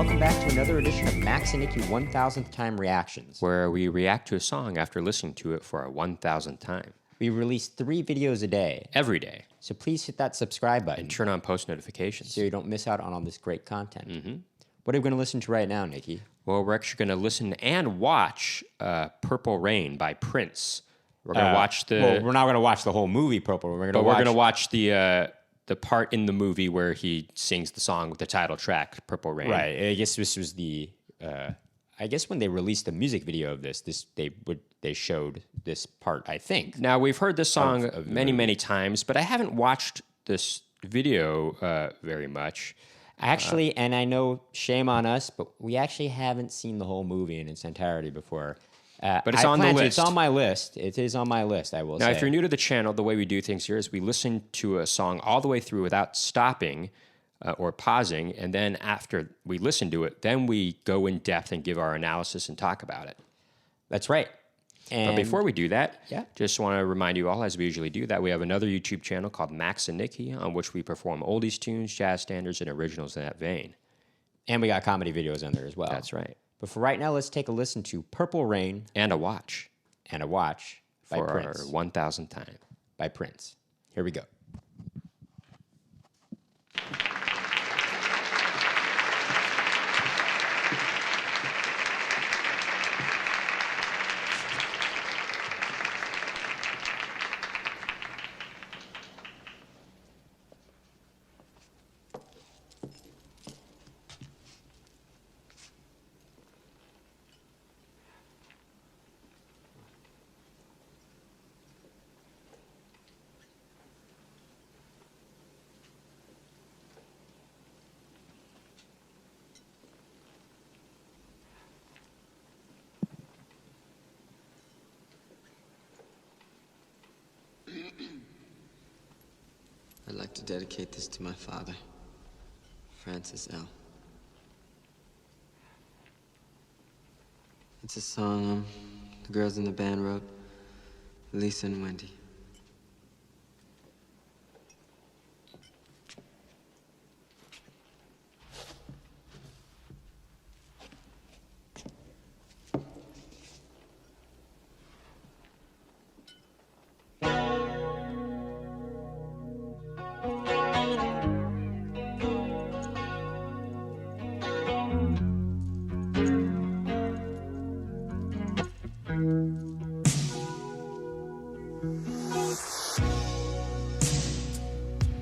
welcome back to another edition of Max and Nicky 1000th Time Reactions, where we react to a song after listening to it for our 1000th time. We release 3 videos a day. Every day. So please hit that subscribe button. And turn on post notifications. So you don't miss out on all this great content. Mm-hmm. What are we going to listen to right now, Nicky? Well, we're actually going to listen and watch Purple Rain by Prince. We're going to watch the... Well, we're not going to watch the whole movie, Purple Rain. We're going to watch the part in the movie where he sings the song with the title track, Purple Rain. Right. I guess this was the... I guess when they released the music video of this they showed this part, I think. Now, we've heard this song many times, but I haven't watched this video very much. Actually, and I know, shame on us, but we actually haven't seen the whole movie in its entirety before. But it's on the list. It's on my list. It is on my list, I will say. Now, if you're new to the channel, the way we do things here is we listen to a song all the way through without stopping or pausing, and then after we listen to it, then we go in depth and give our analysis and talk about it. That's right. But before we do that, just want to remind you all, as we usually do, that we have another YouTube channel called Max and Nicky, on which we perform oldies tunes, jazz standards, and originals in that vein. And we got comedy videos on there as well. That's right. But for right now, let's take a listen to Purple Rain. And a watch. And a watch by Prince. For our 1000th time. By Prince. Here we go. I'd like to dedicate this to my father, Francis L. It's a song the girls in the band wrote, Lisa and Wendy.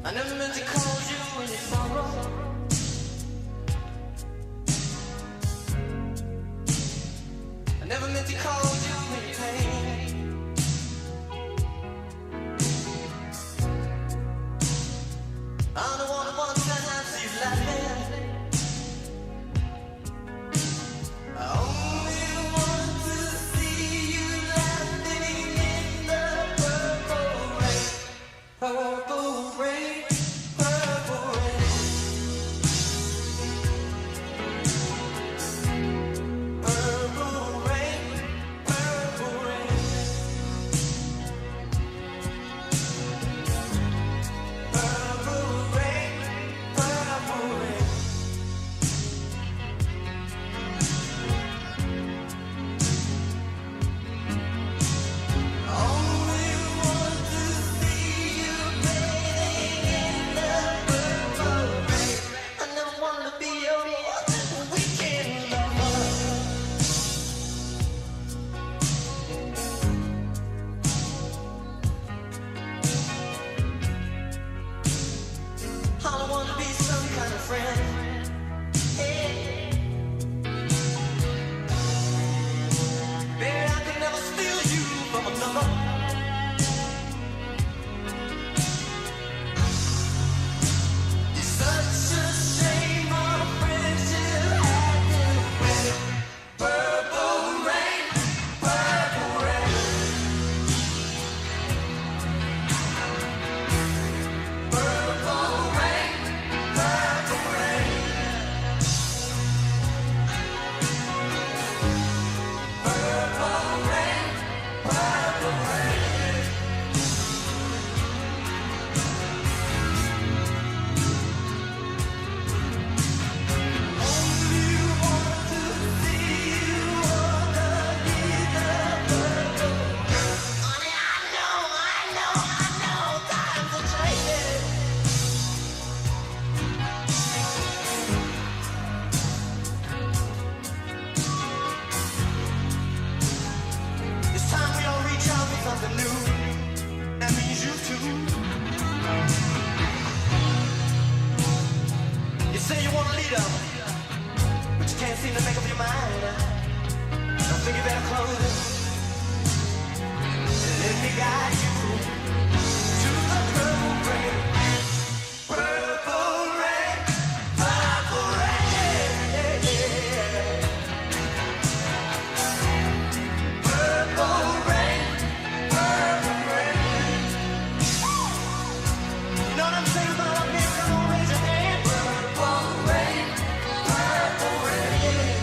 I never meant to call you in your sorrow. I never meant to call you in your pain. I'm the one who wants to have you laughing. I only want to see you laughing in the purple rain. Purple rain. Only want to see you, baby. freedom, but you can't seem to make up your mind. I think you better close it. Let me guide you to the purple rain. Purple rain, purple rain. Purple rain, purple rain. You know what I'm saying about up here? Come on, raise your hand. Purple rain, purple rain.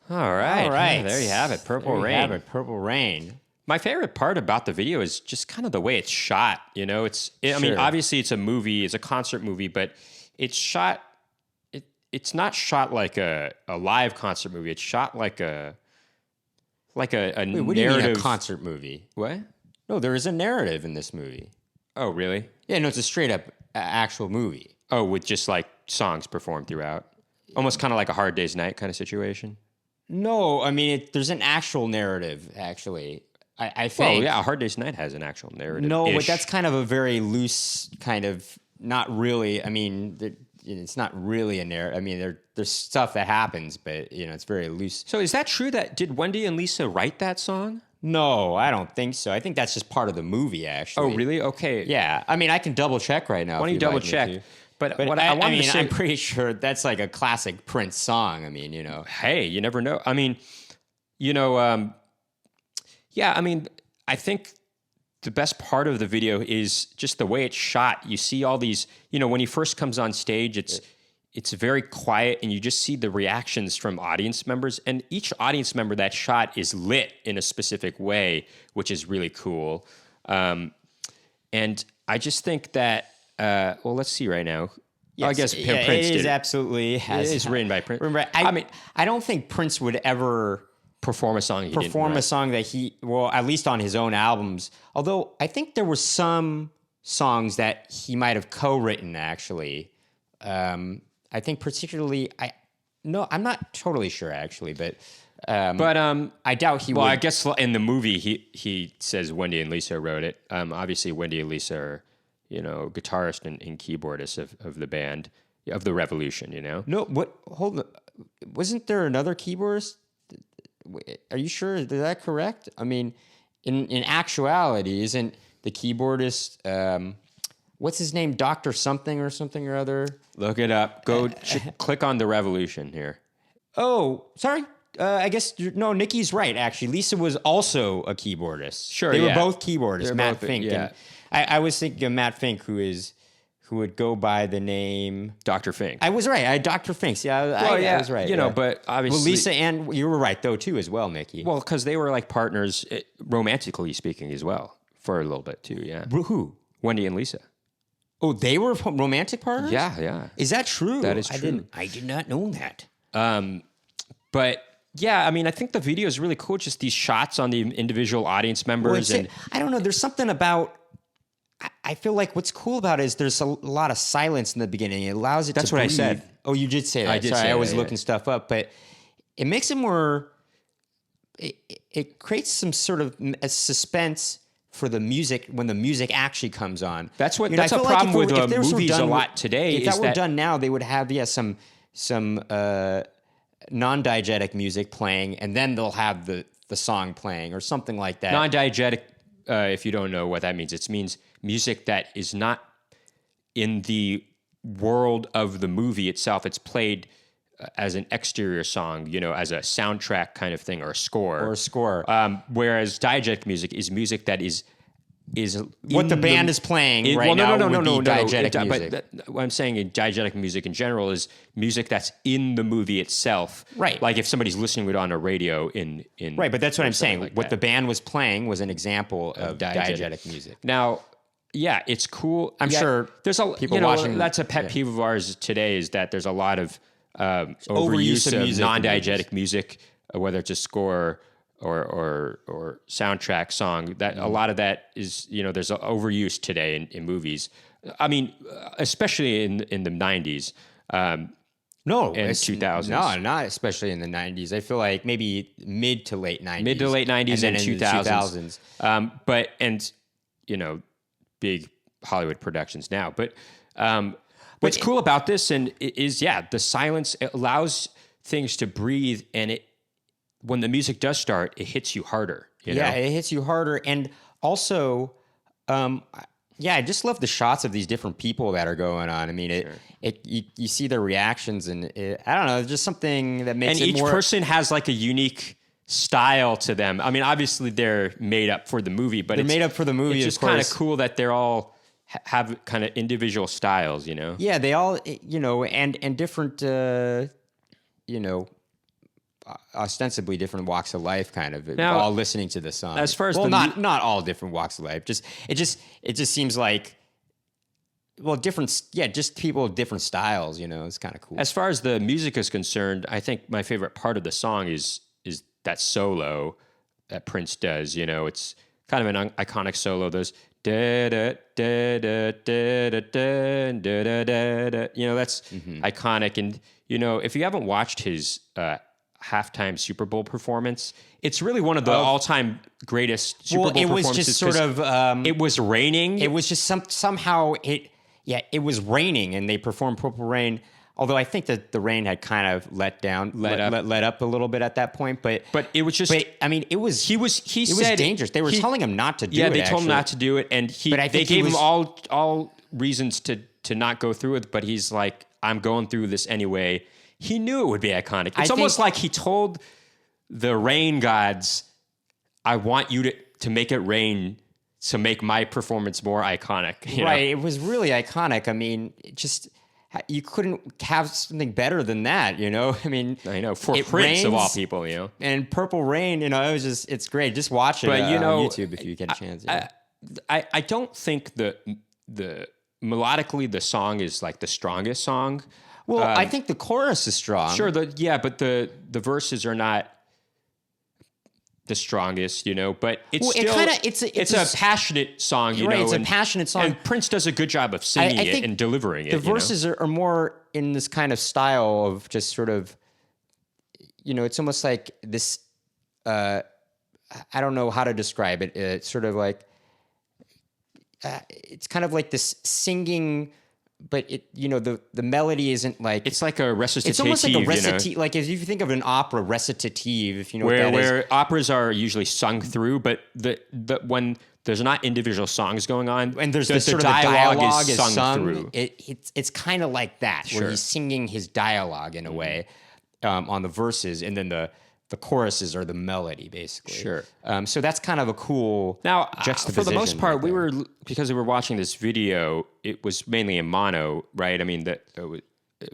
All right. All right. Yeah, there you have it. Purple There you Rain. have it, Purple Rain. My favorite part about the video is just kind of the way it's shot. You know, I mean, Sure. obviously it's a movie, it's a concert movie, but it's shot. It's not shot like a live concert movie. It's shot like a Wait, what narrative. do you mean a concert movie? What? No, there is a narrative in this movie. Oh, really? Yeah, no, it's a straight up actual movie. Oh, with just like songs performed throughout, almost kind of like a Hard Day's Night kind of situation. No, I mean, there's an actual narrative, actually. I Well, think. yeah, a Hard Day's Night has an actual narrative. No, but that's kind of a very loose kind of, not really, I mean, it's not really a narrative. I mean, there's stuff that happens, but, it's very loose. So is that true did Wendy and Lisa write that song? No, I don't think so. I think that's just part of the movie, actually. Oh, really? Okay. Yeah. I mean, I can double check right now. Why don't if you you'd double like me check? to. But But what I I wanted mean, to say, I'm pretty sure that's like a classic Prince song. I mean, hey, you never know. I mean, You know, yeah, I mean, I think the best part of the video is just the way it's shot. You see all these, you know, when he first comes on stage, it's very quiet, and you just see the reactions from audience members. And each audience member that shot is lit in a specific way, which is really cool. And I just think that, well, let's see right now. Yes, I guess yeah, Prince it did is absolutely has. It is written by Prince. I mean, I don't think Prince would ever perform a song he didn't perform a write. song that well, at least on his own albums. Although I think there were some songs that he might have co-written actually. I think particularly, I'm not totally sure actually, but I doubt he would. Well, I guess in the movie he says Wendy and Lisa wrote it. Obviously, Wendy and Lisa are, you know, guitarist and keyboardist of the band, of the Revolution, you know? No, what? Hold on. Wasn't there another keyboardist? Are you sure? Is that correct? I mean, in actuality, isn't the keyboardist, what's his name? Dr. something or other? Look it up. Go click on the Revolution here. Oh, sorry. I guess, no, Nicky's right, actually. Lisa was also a keyboardist. Sure, They were yeah. both keyboardists, They're Matt both- Fink. yeah. And I was thinking of Matt Fink, who would go by the name... Dr. Fink. I was right. Dr. Finks. Yeah, I was right. You know, yeah. but obviously... Well, Lisa and... You were right, though, too, as well, Nicky. Well, because they were like partners, romantically speaking as well, for a little bit too, yeah. Who? Wendy and Lisa. Oh, they were romantic partners? Yeah. Is that true? That is true. I did not know that. But yeah, I mean, I think the video is really cool. Just these shots on the individual audience Well, members. I don't know. There's something about... I feel like what's cool about it is there's a lot of silence in the beginning. It allows it That's to what I breathe. said. Oh, you did say that. I did Sorry, say I was that, yeah. looking stuff up, but it makes it more... It creates some sort of a suspense for the music when the music actually comes on. That's what- You know, that's I a feel like problem with if this were movies done a with- lot today If is that were that- done now, they would have some non-diegetic music playing, and then they'll have the song playing or something like that. Non-diegetic, if you don't know what that means, it means music that is not in the world of the movie itself. It's played as an exterior song, you know, as a soundtrack kind of thing or a score. Or a score. Whereas diegetic music is music that is What the band is playing right now would be diegetic music. But what I'm saying in diegetic music in general is music that's in the movie itself. Right. Like if somebody's listening to it on a radio in Right, but that's what I'm saying. like What that. the band was playing was an example of diegetic. diegetic music. Now, yeah, it's cool. I'm Yeah, sure there's a people you know, watching- That's a pet peeve of ours today is that there's a lot of Overuse overuse of of music in non-diegetic music, whether it's a score or soundtrack song. That a lot of that is, you know, there's an overuse today in movies. I mean, especially in the 90s. No, And it's- 2000s. No, not especially in the 90s. I feel like maybe mid to late 90s. Mid to late 90s then and in the 2000s. But, and, you know, big Hollywood productions now. But what's cool about this is the silence, it allows things to breathe, and when the music does start, it hits you harder. You know? it hits you harder. And also, I just love the shots of these different people that are going on. I mean, you see their reactions, and I don't know, just something that makes And it each more... person has like a unique style to them. I mean, obviously they're made up for the movie, but They're made up for the movie, It's of just kind of course. cool that they're all have kind of individual styles, you know? Yeah, they all, you know, and different, you know, ostensibly different walks of life, kind of, Now, all listening to the song. as far as well, the not all different walks of life. It just seems like, well, different, just people with different styles. You know, it's kind of cool. As far as the music is concerned, I think my favorite part of the song is that solo that Prince does. You know, it's kind of an iconic solo. Those da da da da da da da da da da. You know, that's iconic. And you know, if you haven't watched his halftime Super Bowl performance, it's really one of the all-time greatest Super Bowl it was performances. just sort of. It was raining. It was just somehow it was raining, and they performed Purple Rain. Although I think that the rain had kind of let up a little bit at that point, but it was just. But I mean, it was said dangerous. They were telling him not to do it. Yeah, they told him actually. not to do it, and But I they think he gave him was- all reasons to not go through it. But he's like, I'm going through this anyway. He knew it would be iconic. It's almost think- like he told the rain gods, I want you to make it rain to make my performance more iconic. You know? It was really iconic. I mean, you couldn't have something better than that, you know? I mean, I know, for it Prince of all rains, people, you know? And Purple Rain, you know, it's great. Just watch it But, you know, on YouTube if you get a chance. Yeah. I don't think the melodically the song is like the strongest song. Well, I think the chorus is strong. Sure, but the verses are not the strongest, you know, but it's Well, still it's a passionate song, you know. It's a passionate song. And Prince does a good job of singing I it think and delivering it. The verses are more in this kind of style of just sort of, you know, it's almost like this, I don't know how to describe it. It's sort of like, it's kind of like this singing, but it, you know, the melody isn't like, it's like a recitative. It's almost like a recitative, recitative. Like if you think of an opera recitative, if you know where what that is. where operas are usually sung through, but the when there's not individual songs going on, And there's the this sort of dialogue is sung through. It's kind of like that, Sure. where he's singing his dialogue in a way on the verses, and then the choruses are the melody, basically. Sure. So that's kind of a cool Now, juxtaposition. for the most part, right there. because we were watching this video, it was mainly in mono, right? I mean,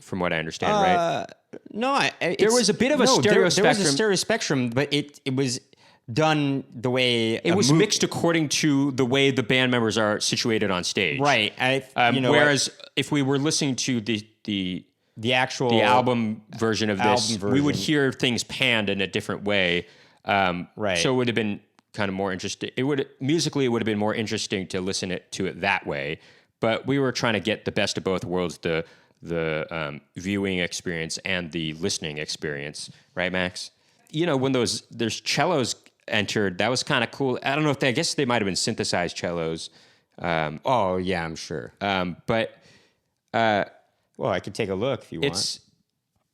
from what I understand, right? No, There was a bit of a stereo There was a spectrum. stereo spectrum, but it was done the way It was mixed according to the way the band members are situated on stage, right. Whereas if we were listening to the actual album version of this, album we would version. hear things panned in a different way. Right. So it would have been kind of more interesting. Musically, it would have been more interesting to listen to it that way. But we were trying to get the best of both worlds, the viewing experience and the listening experience. Right, Max? You know, when there's cellos entered, that was kind of cool. I don't know I guess they might have been synthesized cellos. Oh yeah, I'm sure. But Well, I could take a look if you want.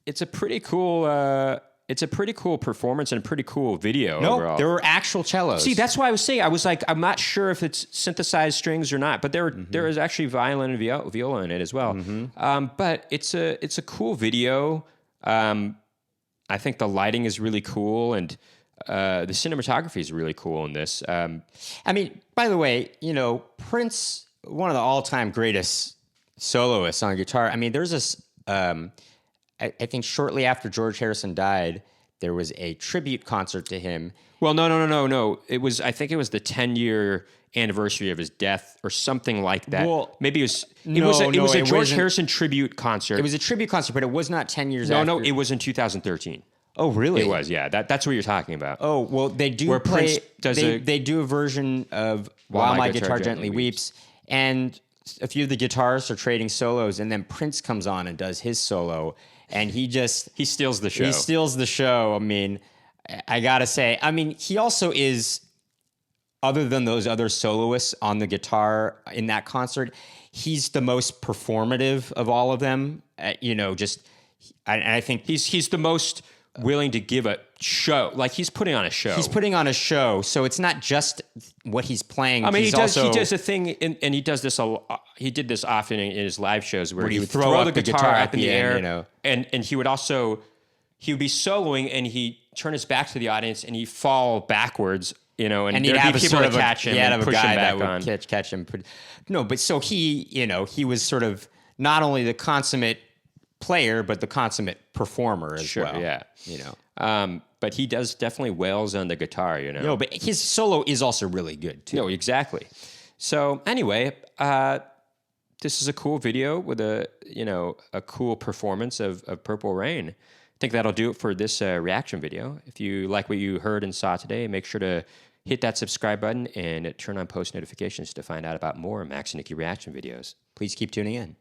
it's a pretty cool performance and a pretty cool video No, overall. there were actual cellos. See, that's why I was saying, I was like, I'm not sure if it's synthesized strings or not, but there is actually violin and viola in it as well. But it's a cool video. I think the lighting is really cool, and the cinematography is really cool in this. I mean, by the way, you know, Prince, one of the all-time greatest soloists on guitar. I mean, there's this. I think shortly after George Harrison died, there was a tribute concert to him. Well, no. I think it was the 10-year anniversary of his death or something like that. Well, maybe it was a it George wasn't. Harrison tribute concert. It was a tribute concert, but it was not 10 years after. No, it was in 2013. Oh, really? It was, yeah. That's what you're talking about. Oh, well, they do Where play. Prince does they do a version of "While My Guitar Gently Weeps," and a few of the guitarists are trading solos, and then Prince comes on and does his solo, and he steals the show. He steals the show. I mean, I gotta say, he also is, other than those other soloists on the guitar in that concert, he's the most performative of all of them. I think He's the most willing to give a show. Like, he's putting on a show. he's putting on a show, so it's not just what he's playing. I mean, he's he does also, a thing, and he does this he did this often in his live shows where Where he he would would throw the guitar up in the air, you know. and he would be soloing, and he'd turn his back to the audience, and he'd fall backwards, you know, and he'd there'd have be a people sort to of catch him he'd and have a push guy him back that on. would catch him. No, but so he was sort of not only the consummate player, but the consummate performer as Sure, well. yeah. You know. But he does definitely wails on the guitar, you know. No, but his solo is also really good too. No, exactly. So anyway, this is a cool video with a cool performance of Purple Rain. I think that'll do it for this reaction video. If you like what you heard and saw today, make sure to hit that subscribe button and turn on post notifications to find out about more Max and Nicky reaction videos. Please keep tuning in.